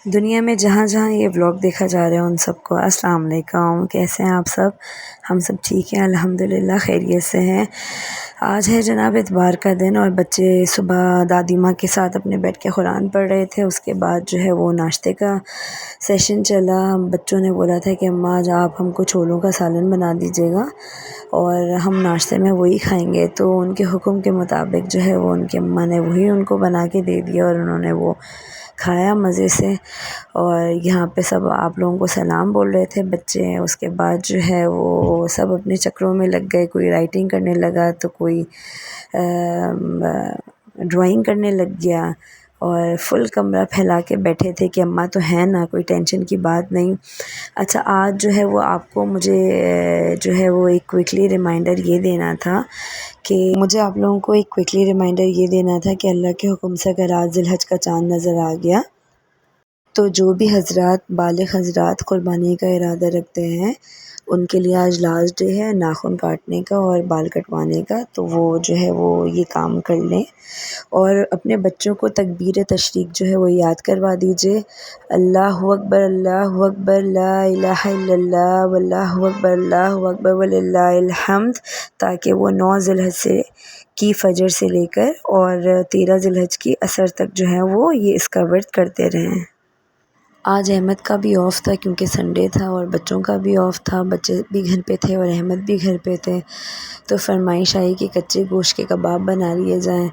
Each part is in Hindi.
दुनिया में जहाँ-जहाँ ये व्लॉग देखा जा रहा है उन सबको अस्सलाम वालेकुम। कैसे हैं आप सब? हम सब ठीक हैं अल्हम्दुलिल्लाह खैरियत से हैं। आज है जनाब इतवार का दिन और बच्चे सुबह दादी माँ के साथ अपने बैठ के कुरान पढ़ रहे थे। उसके बाद जो है वो नाश्ते का सेशन चला। बच्चों ने बोला था कि अम्मा आज आप हमको छोलों का सालन बना दीजिएगा और हम नाश्ते में वही खाएंगे। तो उनके हुक्म के मुताबिक जो है वो उनकी अम्मा ने वही उनको बना के दे दिया और उन्होंने वो खाया मज़े से। और यहाँ पे सब आप लोगों को सलाम बोल रहे थे बच्चे। उसके बाद जो है वो सब अपने चक्रों में लग गए। कोई राइटिंग करने लगा तो कोई ड्राइंग करने लग गया और फुल कमरा फैला के बैठे थे कि अम्मा तो है ना, कोई टेंशन की बात नहीं। अच्छा, आज जो है वो आपको मुझे जो है वो एक क्विकली रिमाइंडर ये देना था कि अल्लाह के हुक्म से अगर आज ज़िलहज का चाँद नज़र आ गया तो जो भी हज़रात बालिग़ हज़रात क़ुरबानी का इरादा रखते हैं उनके लिए आज लास्ट डे है नाखून काटने का और बाल कटवाने का। तो वो जो है वो ये काम कर लें और अपने बच्चों को तकबीर तशरीक़ जो है वो याद करवा दीजिए। अल्लाहु अकबर ला इलाहा इल्लल्लाह वल्लाहु अकबर वलिल्लाहिल हम्द, ताकि वो 9 ज़िलहज से की फ़जर से लेकर और 13 ज़िलहज की असर तक जो है वो ये इसका व्रत करते रहें। आज अहमद का भी ऑफ़ था क्योंकि संडे था और बच्चों का भी ऑफ़ था। बच्चे भी घर पे थे और अहमद भी घर पे थे। तो फरमाइश आई कि कच्चे गोश्त के कबाब बना लिए जाएं।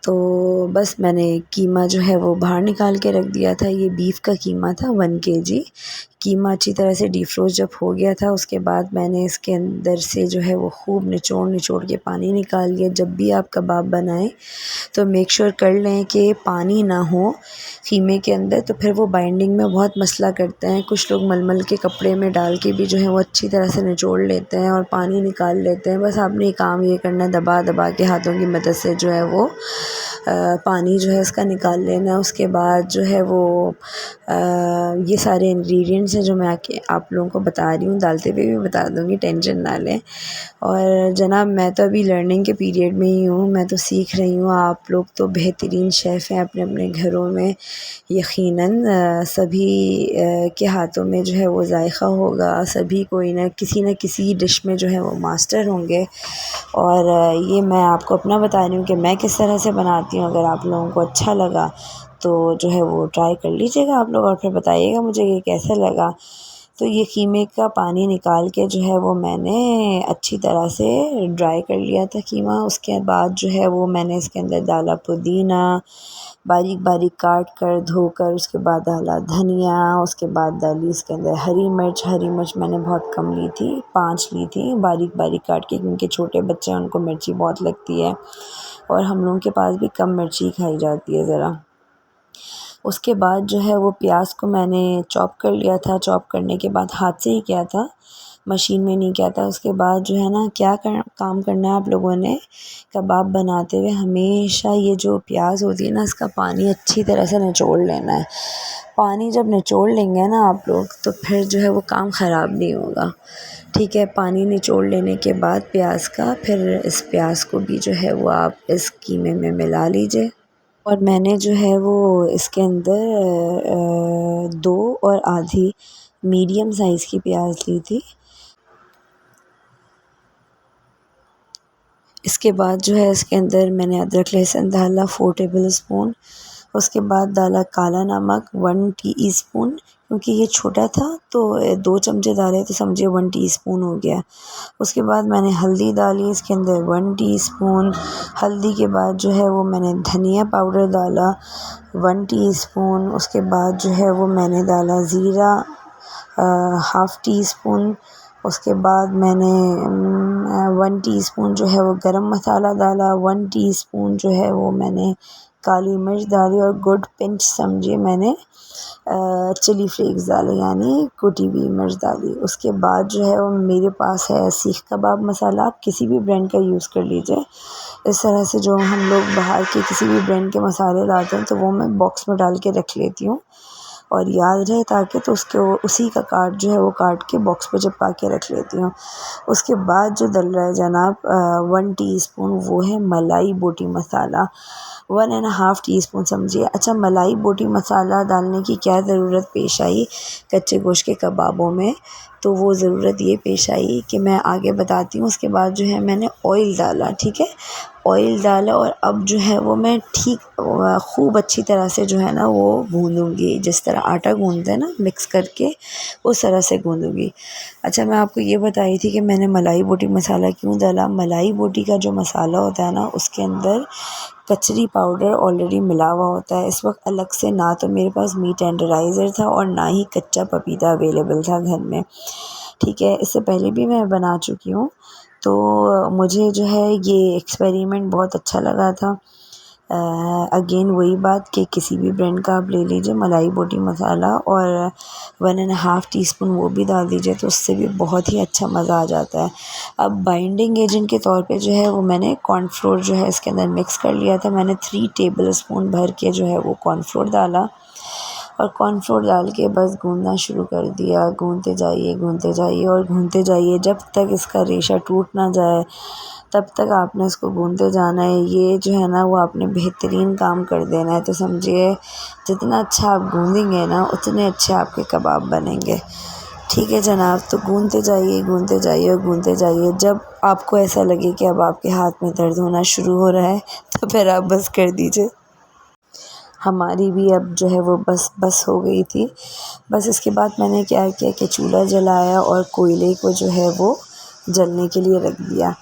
तो बस मैंने कीमा जो है वो बाहर निकाल के रख दिया था। ये बीफ का कीमा था 1 केजी। कीमा अच्छी तरह से डीफ्रोज़ जब हो गया था उसके बाद मैंने इसके अंदर से जो है वो खूब निचोड़ के पानी निकाल लिया। जब भी आप कबाब बनाएं तो मेक श्योर कर लें कि पानी ना हो कीमे के अंदर, तो फिर वो बाइंडिंग में बहुत मसला करते हैं। कुछ लोग मलमल के कपड़े में डाल के भी जो है वो अच्छी तरह से निचोड़ लेते हैं और पानी निकाल लेते हैं। बस आपने काम ये करना है, दबा दबा के हाथों की मदद से जो है वो पानी जो है इसका निकाल लेना है। उसके बाद जो है वो ये सारे इंग्रेडिएंट्स हैं जो मैं आप लोगों को बता रही हूँ, डालते हुए भी बता दूँगी, टेंशन ना लें। और जनाब मैं तो अभी लर्निंग के पीरियड में ही हूँ, मैं तो सीख रही हूँ। आप लोग तो बेहतरीन शेफ़ हैं अपने अपने घरों में। यकीनन सभी के हाथों में जो है वो जायका होगा, सभी कोई न किसी डिश में जो है वो मास्टर होंगे। और ये मैं आपको अपना बता रही हूँ कि मैं किस तरह से बनाती हूँ। अगर आप लोगों को अच्छा लगा तो जो है वो ट्राई कर लीजिएगा आप लोग और फिर बताइएगा मुझे कि कैसा लगा। तो ये कीमे का पानी निकाल के जो है वो मैंने अच्छी तरह से ड्राई कर लिया था कीमा। उसके बाद जो है वो मैंने इसके अंदर डाला पुदीना बारीक बारीक काट कर धोकर, उसके बाद डाला धनिया, उसके बाद डाली इसके अंदर हरी मिर्च मैंने बहुत कम ली थी, 5 ली थी बारीक बारीक काट के, क्योंकि छोटे बच्चे हैं उनको मिर्ची बहुत लगती है और हम लोगों के पास भी कम मिर्ची खाई जाती है ज़रा। उसके बाद जो है वो प्याज को मैंने चॉप कर लिया था। चॉप करने के बाद हाथ से ही किया था, मशीन में नहीं किया था। उसके बाद जो है ना काम करना है आप लोगों ने कबाब बनाते हुए, हमेशा ये जो प्याज होती है ना इसका पानी अच्छी तरह से निचोड़ लेना है। पानी जब निचोड़ लेंगे ना आप लोग तो फिर जो है वो काम ख़राब नहीं होगा, ठीक है। पानी निचोड़ लेने के बाद प्याज का, फिर इस प्याज को भी जो है वो आप इस कीमे में मिला लीजिए। और मैंने जो है वो इसके अंदर 2 और आधी मीडियम साइज़ की प्याज ली थी। इसके बाद जो है इसके अंदर मैंने अदरक लहसुन डाला 4 टेबल स्पून। उसके बाद डाला काला नमक 1 टीस्पून, क्योंकि ये छोटा था तो 2 चमचे डाले तो समझिए 1 टीस्पून हो गया। उसके बाद मैंने हल्दी डाली इसके अंदर 1 टीस्पून। हल्दी के बाद जो है वो मैंने धनिया पाउडर डाला 1 टीस्पून। उसके बाद जो है वो मैंने डाला ज़ीरा हाफ़ टीस्पून। उसके बाद मैंने 1 टीस्पून जो है वो गरम मसाला डाला, 1 टीस्पून जो है वो मैंने काली मिर्च डाली और गुड पिंच समझिए मैंने चिली फ्लेक्स डाले, यानी कुटी हुई मिर्च डाली। उसके बाद जो है वो मेरे पास है सीख कबाब मसाला, आप किसी भी ब्रांड का यूज़ कर लीजिए। इस तरह से जो हम लोग बाहर के किसी भी ब्रांड के मसाले लाते हैं तो वो मैं बॉक्स में डाल के रख लेती हूँ और याद रहे ताकि, तो उसके उसी का कार्ड जो है वो काट के बॉक्स पे चिपका के रख लेती हूँ। उसके बाद जो डल रहा है जनाब 1 टीस्पून वो है मलाई बोटी मसाला, 1.5 टीस्पून समझिए। अच्छा, मलाई बोटी मसाला डालने की क्या ज़रूरत पेश आई कच्चे गोश्त के कबाबों में, तो वो ज़रूरत ये पेश आई कि मैं आगे बताती हूँ। उसके बाद जो है मैंने ऑयल डाला, ठीक है, ऑयल डाला और अब जो है वो मैं ठीक खूब अच्छी तरह से जो है ना वो गूँधूँगी, जिस तरह आटा गूँधते हैं ना मिक्स करके, उस तरह से गूँधूँगी। अच्छा, मैं आपको ये बताई थी कि मैंने मलाई बोटी मसाला क्यों डाला। मलाई बोटी का जो मसाला होता है ना उसके अंदर कचरी पाउडर ऑलरेडी मिला हुआ होता है। इस वक्त अलग से ना तो मेरे पास मीट टेंडराइज़र था और ना ही कच्चा पपीता अवेलेबल था घर में, ठीक है। इससे पहले भी मैं बना चुकी हूँ, तो मुझे जो है ये एक्सपेरिमेंट बहुत अच्छा लगा था। अगेन वही बात कि किसी भी ब्रांड का आप ले लीजिए मलाई बोटी मसाला और 1.5 टीस्पून वो भी डाल दीजिए, तो उससे भी बहुत ही अच्छा मज़ा आ जाता है। अब बाइंडिंग एजेंट के तौर पे जो है वो मैंने कॉर्नफ्लोर जो है इसके अंदर मिक्स कर लिया था। मैंने 3 टेबल स्पून भर के जो है वो कॉर्नफ्लोर डाला और कॉर्नफ्लोर डाल के बस गूँधना शुरू कर दिया। गूँधते जाइए और गूँधते जाइए जब तक इसका रेशा टूट ना जाए, तब तक आपने इसको गूँधते जाना है। ये जो है ना वो आपने बेहतरीन काम कर देना है। तो समझिए जितना अच्छा आप गूँधेंगे ना उतने अच्छे आपके कबाब बनेंगे, ठीक है जनाब। तो गूँधते जाइए और गूँधते जाइए। जब आपको ऐसा लगे कि अब आपके हाथ में दर्द होना शुरू हो रहा है तो फिर आप बस कर दीजिए। हमारी भी अब जो है वो बस हो गई थी। बस इसके बाद मैंने क्या किया कि चूल्हा जलाया और कोयले को जो है वो जलने के लिए रख दिया,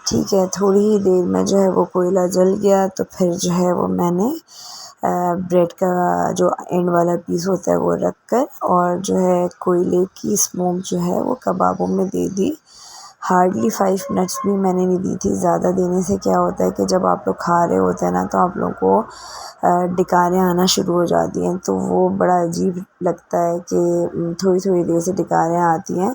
ठीक है। थोड़ी ही देर में जो है वो कोयला जल गया, तो फिर जो है वो मैंने ब्रेड का जो एंड वाला पीस होता है वो रख कर और जो है कोयले की स्मोक जो है वो कबाबों में दे दी। हार्डली 5 मिनट्स भी मैंने नहीं दी थी। ज़्यादा देने से क्या होता है कि जब आप लोग खा रहे होते हैं ना तो आप लोगों को डकारें आना शुरू हो जाती हैं, तो वो बड़ा अजीब लगता है कि थोड़ी थोड़ी देर से डकारें आती हैं।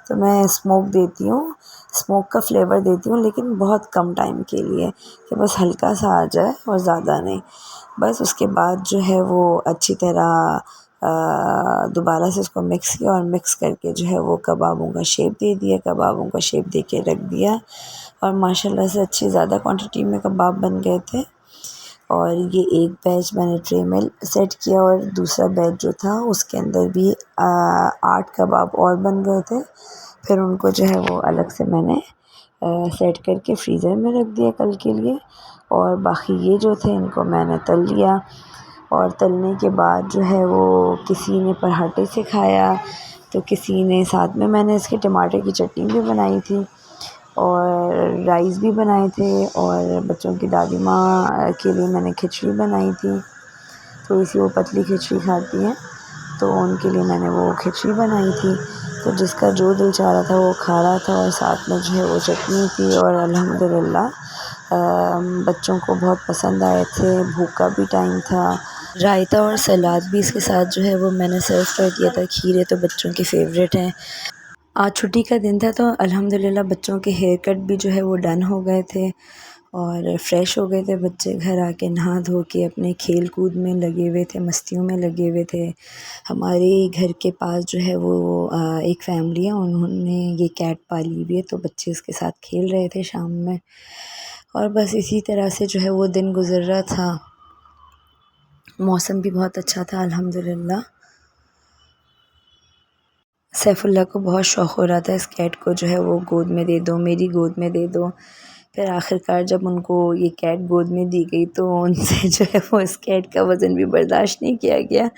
तो मैं स्मोक देती हूँ, स्मोक का फ्लेवर देती हूँ, लेकिन बहुत कम टाइम के लिए कि बस हल्का सा आ जाए और ज़्यादा नहीं। बस उसके बाद जो है वो अच्छी तरह दोबारा से उसको मिक्स किया और मिक्स करके जो है वो कबाबों का शेप दे दिया, कबाबों का शेप दे के रख दिया और माशाल्लाह से अच्छी ज़्यादा क्वांटिटी में कबाब बन गए थे। और ये एक बैच मैंने ट्रे में सेट किया और दूसरा बैच जो था उसके अंदर भी 8 कबाब और बन गए थे। फिर उनको जो है वो अलग से मैंने सेट करके फ्रीज़र में रख दिया कल के लिए। और बाकी ये जो थे इनको मैंने तल लिया और तलने के बाद जो है वो किसी ने पराठे से खाया, तो किसी ने साथ में मैंने इसके टमाटर की चटनी भी बनाई थी और राइस भी बनाए थे और बच्चों की दादी माँ के लिए मैंने खिचड़ी बनाई थी। थोड़ी सी वो पतली खिचड़ी खाती हैं तो उनके लिए मैंने वो खिचड़ी बनाई थी। तो जिसका जो दिल चाह रहा था वो खा रहा था और साथ में जो है वो चटनी थी और अल्हम्दुलिल्लाह बच्चों को बहुत पसंद आए थे। भूख का भी टाइम था। रायता और सलाद भी इसके साथ जो है वो मैंने सर्व कर दिया था। खीरे तो बच्चों के फेवरेट हैं। आज छुट्टी का दिन था तो अल्हम्दुलिल्लाह बच्चों के हेयर कट भी जो है वो डन हो गए थे और फ़्रेश हो गए थे बच्चे। घर आके नहा धो के अपने खेल कूद में लगे हुए थे, मस्तियों में लगे हुए थे। हमारे घर के पास जो है वो एक फैमिली है, उन्होंने ये कैट पाली हुई है, तो बच्चे उसके साथ खेल रहे थे शाम में। और बस इसी तरह से जो है वो दिन गुज़र रहा था। मौसम भी बहुत अच्छा था अल्हम्दुलिल्लाह। सैफुल्लाह को बहुत शौक़ हो रहा था इस कैट को जो है वो गोद में दे दो, मेरी गोद में दे दो। फिर आखिरकार जब उनको ये कैट गोद में दी गई तो उनसे जो है वो इस कैट का वज़न भी बर्दाश्त नहीं किया गया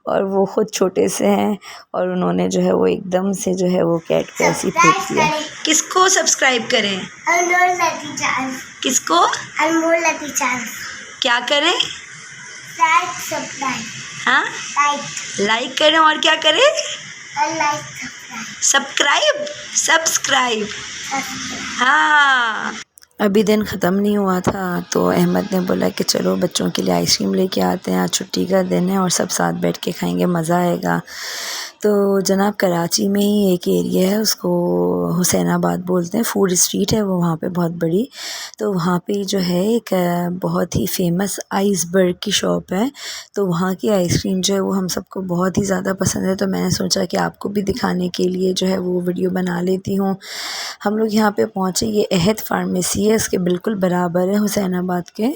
और वो ख़ुद छोटे से हैं और उन्होंने जो है वो एकदम से जो है वो कैट को ऐसे ही फेंक दिया। किसको सब्सक्राइब करें? अनमोल लती चांस। किसको? अनमोल लती चांस। क्या करें? Like subscribe. हाँ, लाइक करें और क्या करें? Like subscribe. सब्सक्राइब। हाँ। अभी दिन ख़त्म नहीं हुआ था तो अहमद ने बोला कि चलो बच्चों के लिए आइसक्रीम लेके आते हैं, आज छुट्टी का दिन है और सब साथ बैठ के खाएंगे, मज़ा आएगा। तो जनाब कराची में ही एक एरिया है, उसको हुसैनाबाद बोलते हैं, फूड स्ट्रीट है वो वहाँ पे बहुत बड़ी। तो वहाँ पे जो है एक बहुत ही फेमस आइसबर्ग की शॉप है। तो वहाँ की आइसक्रीम जो है वो हम सबको बहुत ही ज़्यादा पसंद है। तो मैंने सोचा कि आपको भी दिखाने के लिए जो है वो वीडियो बना लेती हूँ। हम लोग यहाँ पे पहुँचे, ये अहद फार्मेसी है, इसके बिल्कुल बराबर है हुसैनाबाद के।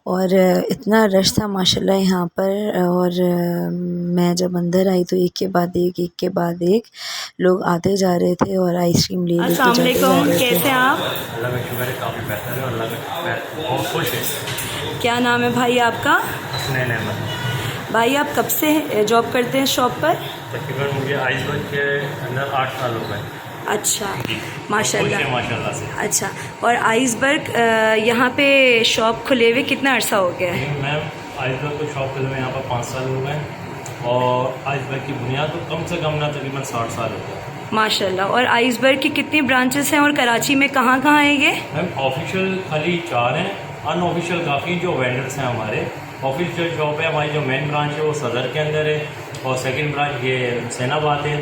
और इतना रश था माशाल्लाह यहाँ पर। और मैं जब अंदर आई तो एक के बाद एक लोग आते जा रहे थे और आइसक्रीम ले लेके जाते जा रहे थे। कैसे हैं आप? अल्लाह का शुक्र है, काफ़ी बेहतर है और अल्लाह का शुक्र है, बहुत खुश है। क्या नाम है भाई आपका? हसनैन अहमद। भाई आप कब से जॉब करते हैं शॉप पर? तकरीबन मुझे आइसबर्ग के अंदर 8 साल हो गए। अच्छा, माशाल्लाह। माशाल्लाह से। अच्छा, और आइसबर्ग यहाँ पे शॉप खुले हुए कितना अरसा हो गया है? मैम आइसबर्ग को शॉप खुले हुए यहाँ पर 5 साल हो गए और आइसबर्ग की बुनियाद तो कम से कम ना तकरीबन 60 साल हो गए। माशाल्लाह। और आइसबर्ग की कितनी ब्रांचेस हैं और कराची में कहाँ कहाँ है ये? मैम ऑफिशियल खाली 4 हैं, अनऑफिशियल काफ़ी जो वेंडर्स हैं हमारे। ऑफिशियल शॉप है हमारी, जो मेन ब्रांच है वो सदर के अंदर है और सेकंड ब्रांच ये हुसैनाबाद है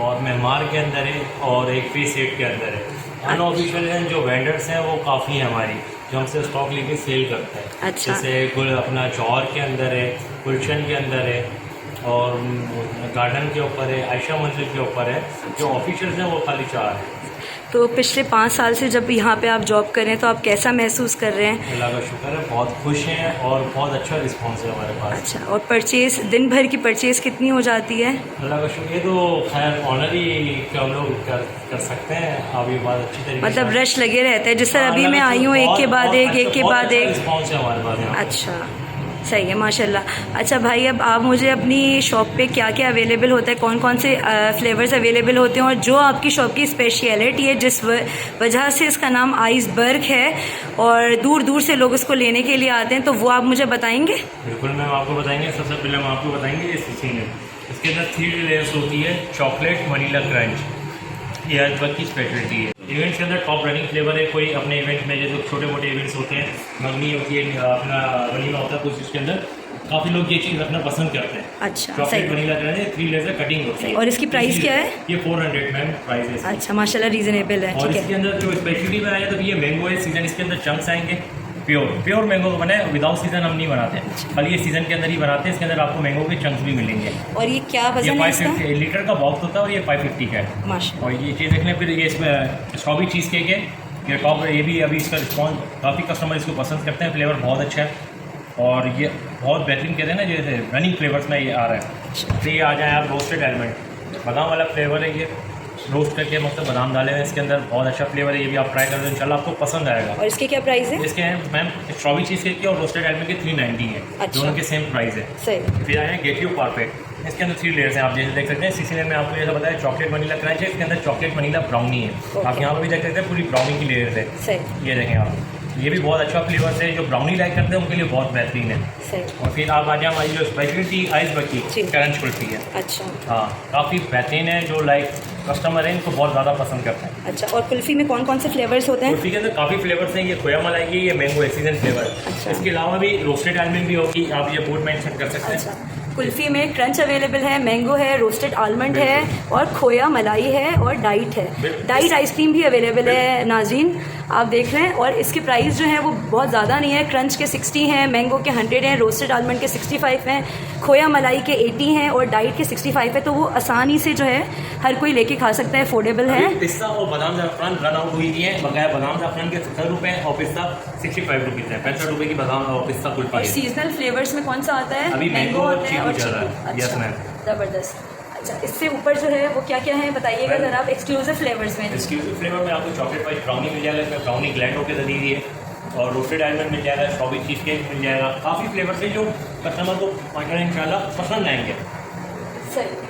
और मेहमार के अंदर है और एक फेस 8 के अंदर है। अनऑफिशियल हैं जो वेंडर्स हैं वो काफ़ी हैं हमारी, जो हमसे स्टॉक लेके सेल करते हैं। अच्छा। जैसे गुल अपना जौहर के अंदर है, गुलशन के अंदर है और गार्डन के ऊपर है, आयशा मंजिल के ऊपर है। जो ऑफिशियल्स हैं वो खाली 4 हैं। तो पिछले 5 साल से जब यहाँ पे आप जॉब कर रहे हैं तो आप कैसा महसूस कर रहे हैं? अल्लाह का शुक्र है, बहुत खुश हैं और बहुत अच्छा रिस्पॉन्स है हमारे पास। अच्छा, और परचेज दिन भर की परचेज कितनी हो जाती है? अल्लाह का शुक्र, ये तो खैर ऑनर ही कि हम लोग कर सकते हैं। आप ये बात अच्छी तरीके मतलब से रश लगे रहते हैं, जिस तरह अभी मैं आई हूँ एक के बाद एक रिस्पॉन्स है हमारे पास यहाँ। अच्छा, सही है माशाल्लाह। अच्छा भाई, अब आप मुझे अपनी शॉप पे क्या क्या अवेलेबल होता है, कौन कौन से फ्लेवर्स अवेलेबल होते हैं और जो आपकी शॉप की स्पेशलिटी है जिस वजह से इसका नाम आइसबर्ग है और दूर दूर से लोग इसको लेने के लिए आते हैं, तो वो आप मुझे बताएंगे? बिल्कुल मैम, आपको बताएंगे। सबसे पहले हम आपको बताएंगे इस में इसके अंदर 3 लेयर्स होती है, चॉकलेट वनीला क्रंच, ये आइसबर्ग की स्पेशलिटी है। इवेंट्स के अंदर टॉप रनिंग फ्लेवर है। कोई अपने इवेंट में जैसे छोटे मोटे इवेंट्स होते हैं, मंगनी होती है, अपना वनीला होता है, कुछ इसके अंदर काफ़ी लोग ये चीज़ रखना पसंद करते हैं। अच्छा, चॉकलेट वनीला क्रंच है, 3 लेयर से कटिंग होती है। और इसकी प्राइस क्या है? ये 400 मैम प्राइस है। अच्छा माशाल्लाह, रीजनेबल है। और ठीक इसके है। अंदर जो स्पेशलिटी में आया तो ये मैंगो है, सीजन इसके अंदर चंक्स आएंगे, प्योर मैंगो बना है, विदाउट सीजन हम नहीं बनाते, खाली ये सीजन के अंदर ही बनाते हैं। इसके अंदर आपको मैंगो के चंक्स भी मिलेंगे। और ये क्या ये वजन है इसका? 550 लीटर का बॉक्स होता है और ये 550 का है। माशाल्लाह। और ये चीज़ देख लें। फिर ये इसमें स्ट्रॉबेरी चीज़ केक है, ये टॉप, ये भी अभी इसका रिस्पॉन्स काफ़ी कस्टमर इसको पसंद करते हैं, फ्लेवर बहुत अच्छा है और ये बहुत बेहतरीन कहते हैं ना, जैसे रनिंग फ्लेवर्स में ये आ रहा है। तो ये आ जाए आप रोस्टेड एलमंड, बादाम वाला फ्लेवर है, ये रोस्ट करके मतलब बादाम डाले हैं इसके अंदर, बहुत अच्छा फ्लेवर है। ये भी आप ट्राई कर दो, इंशाल्लाह आपको पसंद आएगा। और इसके क्या प्राइस है? इसके हैं मैम स्ट्रॉबेरी चीज़ केक के और रोस्टेड एलमंड के 390 है। अच्छा। दोनों के सेम प्राइस है। सही। फिर आए हैं गेट यू परफेक्ट, इसके अंदर 3 लेयर्स हैं, आप जैसे देख सकते हैं। सीसी लेयर में आपको जैसा बताया चॉकलेट वनीला क्रंच है, इसके अंदर चॉकलेट वनीला ब्राउनी है। आप यहाँ पर भी देख सकते हैं पूरी ब्राउनी की लेयर्स है। सही। ये देखें आप, ये भी बहुत अच्छा फ्लेवर है, जो ब्राउनी लाइक करते हैं उनके लिए बहुत बेहतरीन है। सही। और फिर आप आ जाए हमारी जो स्पेशलिटी आइसबर्ग की क्रंच कुल्फी है। अच्छा। हाँ, काफ़ी बेहतरीन है, जो लाइक कस्टमर है इनको बहुत ज़्यादा पसंद करते हैं। अच्छा, और कुल्फ़ी में कौन कौन से फ्लेवर्स होते हैं? कुल्फी के अंदर काफ़ी फ्लेवर्स हैं, ये खोया मलाई की, ये मैंगो है, सीजन फ्लेवर। अच्छा। इसके अलावा भी रोस्टेड आलमंड भी होगी, आप ये बोर्ड मेंशन कर सकते हैं। अच्छा, कुल्फ़ी में क्रंच अवेलेबल है, मैंगो है, रोस्टेड आलमंड है और खोया मलाई है और डाइट है। डाइट आइसक्रीम भी अवेलेबल है नाज़रीन, आप देख रहे हैं। और इसकी प्राइस जो है वो बहुत ज़्यादा नहीं है, क्रंच के 60 हैं, मैंगो के 100 हैं, रोस्टेड आलमंड के 65 हैं, खोया मलाई के 80 हैं और डाइट के 65 है। तो वो आसानी से जो है हर कोई लेके खा सकता है, अफोर्डेबल है। पिस्ता और बादाम ज़ाफ़रान रन आउट हुई है, बकाया बादाम ज़ाफ़रान के 70 रुपये और पिस्ता 65 रुपीज़ है। 65 रुपये की बादाम और पिस्ता कुल्फी और है। सीजनल फ्लेवर्स में कौन सा आता है? अभी मैंगो और चीकू चल रहा है। अच्छा, यस मैम। ज़बरदस्त। अच्छा, इससे ऊपर जो है वो क्या क्या है बताइएगा ज़रा आप, एक्सक्लूसिव फ्लेवर्स में। एक्सक्लूसिव फ्लेवर में आपको चॉकलेट वाइट ब्राउनी मिल जाएगा, इसमें ब्राउनी ग्लैंड होकर दी हुई है और रोस्टेड आलमंड मिल जाएगा, स्ट्रॉबेरी चीज़ केक मिल जाएगा। काफ़ी फ्लेवर्स हैं जो कस्टमर को इंशाल्लाह पसंद आएंगे। सही।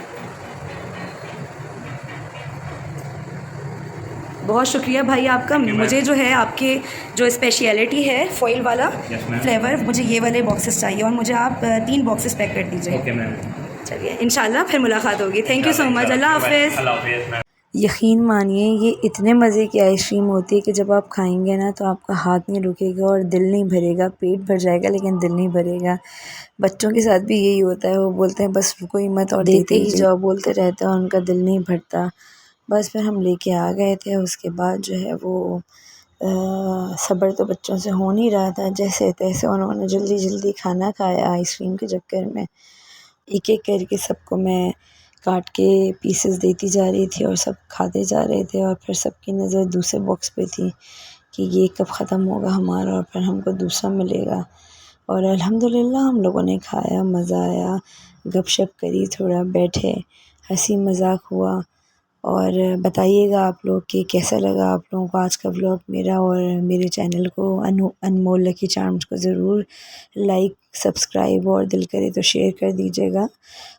बहुत शुक्रिया भाई आपका। मुझे जो है आपके जो स्पेशलिटी है फॉइल वाला फ्लेवर, मुझे ये वाले बॉक्सेस चाहिए और मुझे आप 3 बॉक्सेस पैक कर दीजिए। Okay ma'am. चलिए, इंशाल्लाह फिर मुलाकात होगी। Thank you so much. अल्लाह हाफिज़। अल्लाह हाफिज़ मैम। यकीन मानिए ये इतने मज़े की आइसक्रीम होती है कि जब आप खाएंगे ना तो आपका हाथ नहीं रुकेगा और दिल नहीं भरेगा, पेट भर जाएगा लेकिन दिल नहीं भरेगा। बच्चों के साथ भी यही होता है, वो बोलते हैं बस रुको ही मत और देते ही जाओ, बोलते रहते हैं, उनका दिल नहीं भरता। बस फिर हम लेके आ गए थे। उसके बाद जो है वो सब्र तो बच्चों से हो नहीं रहा था, जैसे तैसे उन्होंने जल्दी जल्दी खाना खाया आइसक्रीम के चक्कर में। एक एक करके सबको मैं काट के पीसेस देती जा रही थी और सब खाते जा रहे थे और फिर सबकी नज़र दूसरे बॉक्स पे थी कि ये कब ख़त्म होगा हमारा और फिर हमको दूसरा मिलेगा। और अल्हम्दुलिल्लाह हम लोगों ने खाया, मज़ा आया, गपशप करी, थोड़ा बैठे, हंसी मजाक हुआ। और बताइएगा आप लोग कि कैसा लगा आप लोगों को आज का व्लॉग मेरा, और मेरे चैनल को अनमोल लकी चार्म्स को ज़रूर लाइक, सब्सक्राइब और दिल करे तो शेयर कर दीजिएगा।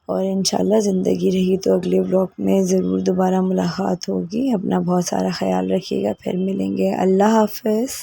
और इंशाल्लाह ज़िंदगी रही तो अगले व्लॉग में ज़रूर दोबारा मुलाकात होगी। अपना बहुत सारा ख्याल रखिएगा, फिर मिलेंगे। अल्लाह हाफ़िज़।